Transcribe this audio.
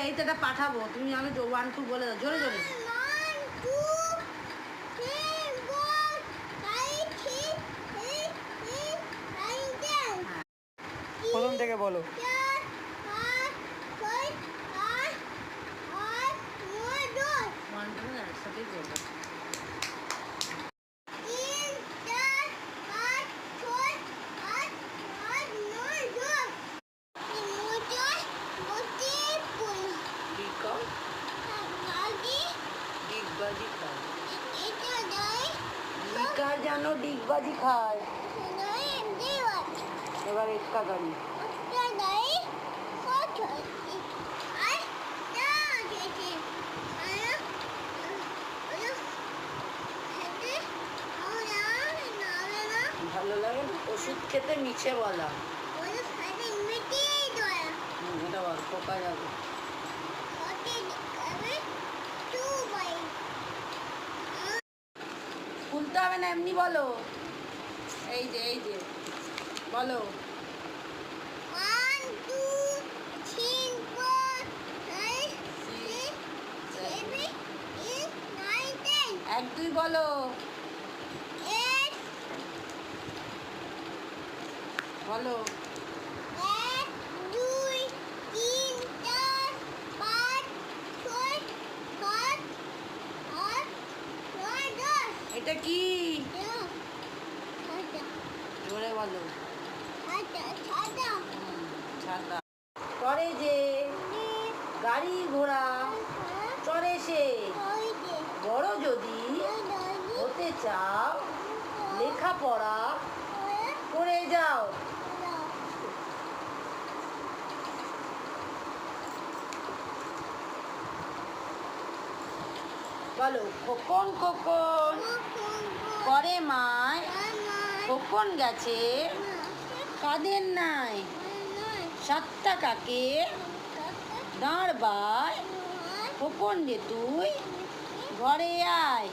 এইটা পাঠাবো, তুমি আমি 1 2 বলে দাও জোরে জোরে। প্রথম থেকে বলো। একসাথেই বলবো। জানো ডিগবাজি খায়। এবার একটা গাড়ি ভালো লাগে না ওষুধ খেতে মিছে বলা। এটা বল পোকা যাবে। খুলতে হবে না এমনি বলো। এই যে বলো। 1 2 3 4 5 6 7 8 9 10 1 2 বলো। 8 বলো 1 2 3 4 5 6 7 8 9 10 এটা কি জোরে বলো। ছাতা চড়ে যে গাড়ি ঘোড়া চড়ে সে বড় যদি হতে চাও লেখাপড়া করে যাও। বলো খোকন খোকন করে মায় খোকন গেছে কাদের নাই 7 টাকাকে দাঁড় বায় খোকন যে তুই ঘরে আয়।